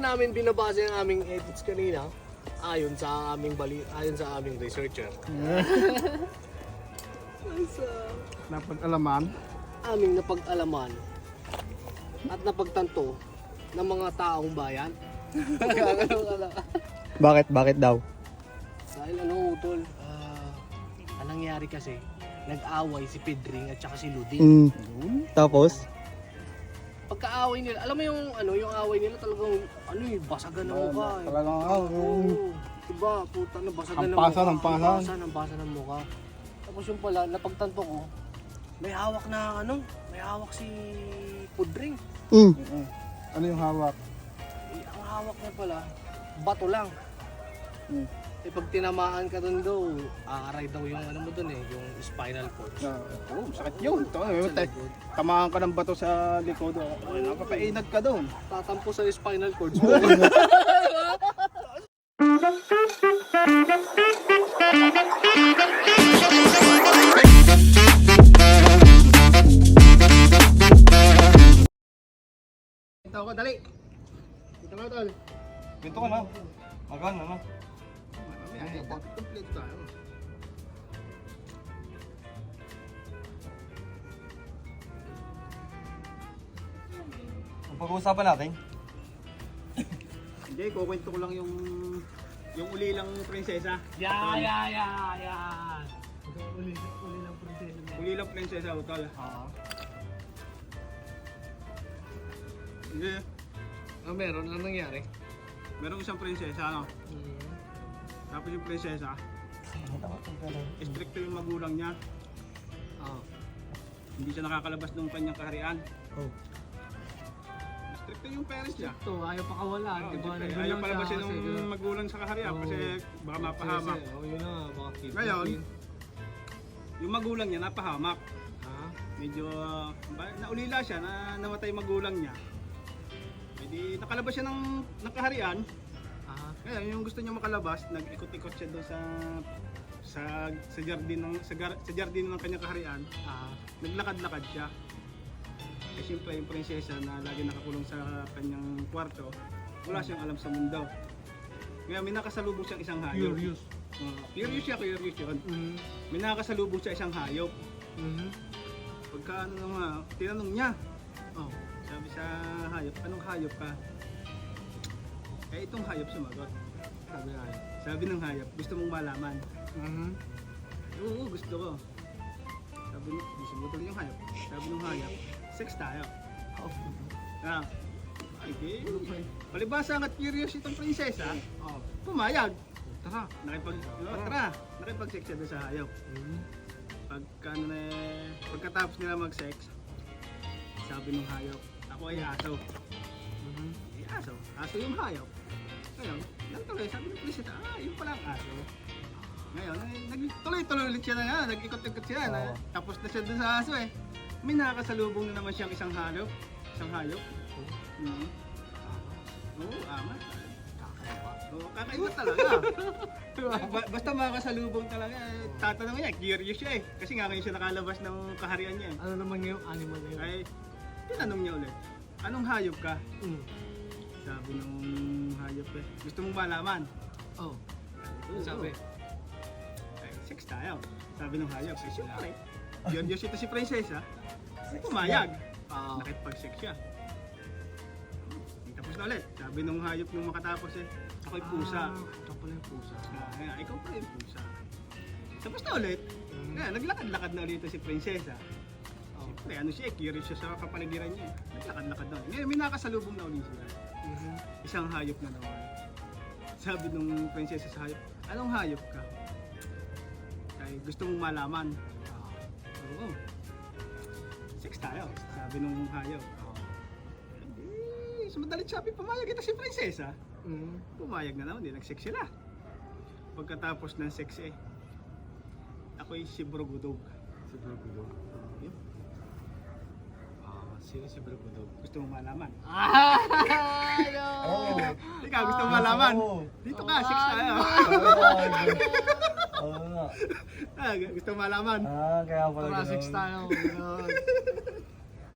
namin binabase ang aming edits kanina ayon sa aming researcher. Napag-alaman. Aming napag-alaman at napagtanto ng mga taong bayan. Bakit daw? Dahil ano, Utol, anong nangyari kasi, nag-away si Pedring at saka si Luding. Tapos? Pagka-away nila, alam mo yung away nila talagang, basagan ng mukha. Talagang, Oo. Diba, puta na, basagan ng mukha. Hampasan. Hampasan ng mukha. Tapos yung pala, napagtanto ko, may hawak si Pedring. ano yung hawak? Ang hawak niya pala, bato lang. Eh pag tinamaan ka dun daw, aaray daw yung mo dun yung spinal cord. Sakit yun. Tamaan ka ng bato sa likod. Napapainag ka doon. Tatampo sa spinal cord. Ito ko, dali. Ito ko, tol. Ganito ka na. Magan na. Ay, complete tayo. Ang pag-uusapan natin? Hindi, kukwento ko lang yung ulilang prinsesa. Yan. Ulilang prinsesa, utol. Hindi. Meron. Anong nangyari? Merong isang prinsesa, ano? Tapos yung prinsesa, stricto yung magulang niya. Hindi siya nakakalabas ng kanyang kaharian. Stricto yung parents niya. Ito, ayaw pa kawalan. Diba? Ayaw palabasin ng magulang sa kaharian kasi baka mapahamak. Yun na, baka kidnapping. Ngayon, yung magulang niya napahamak. Medyo naulila siya na namatay magulang niya. Hindi nakalabas siya ng kaharian. Kaya yung gusto niya makalabas, nag-ikot-ikot siya doon sa jardin ng kanyang kaharian. Naglakad-lakad siya. Eh siyempre yung prinsesa na lagi nakakulong sa kanyang kwarto, wala siyang alam sa mundo. Kaya may nakasalubong siyang isang hayop. Curious yun. May nakasalubong siya isang hayop. Pagka tinanong niya, sabi sa hayop, anong hayop ka? Eh itong hayop sumagot. Sabi ng hayop, gusto mong malaman? Oo, gusto ko. Sabi sumutol yung hayop. Sabi ng hayop, sex tayo. Palibasa at curious itong prinsesa, pumayag. Nakipag-sex siya doon sa hayop. Pagkatapos nila mag-sex, sabi ng hayop, ako ay aso. Aso yung hayop. Ngayon, nagtuloy, sabi ng prinsesa, yun pala ang aso. Ngayon, nagtuloy-tuloy ulit siya na nga, nag-ikot-ikot siya. Tapos na siya dun sa aso eh. May nakakasalubong na naman siyang isang hayop. Oo, amat. Kakaiba talaga. Basta makakasalubong talaga, tatanong niya, curious siya eh. Kasi nga ngayon siya nakalabas ng kaharian niya eh. Ano naman yung animal na yun? Ay, tinanong niya ulit, anong hayop ka? Sabi nung hayop eh, gusto mong malaman? Sabi? Ay, sex tayo. Sabi nung hayop, eh siyempre, curious ito si prinsesa, pumayag. Nakipag-sex siya. Tapos na ulit, sabi nung hayop nung makatapos eh, ako'y pusa. Ito pala yung pusa. Ikaw pala yung pusa. Tapos na ulit, naglakad-lakad na ulit si prinsesa. Siyempre, ano siya, curious siya sa kapaligiran niya. Naglakad-lakad na ulit. Ngayon, may nakasalubong na ulit sila. Isang hayop na naman. Sabi nung prinsesa sa hayop, anong hayop ka? Ay, gusto mong malaman? Oo. Sex tayo, sabi nung hayop. Sa madalit sabi, pumayag ito si prinsesa. Pumayag na naman, nag-sex sila. Pagkatapos ng sex eh, ako'y si Brugudog. Si Brugudog? Yun. Sino si Brugudog? Gusto mong malaman? No! Ikaw, gusto mong malaman? Dito ka, sex tayo. Oo nga. Gusto mong malaman? Kaya pala Tara, sex tayo.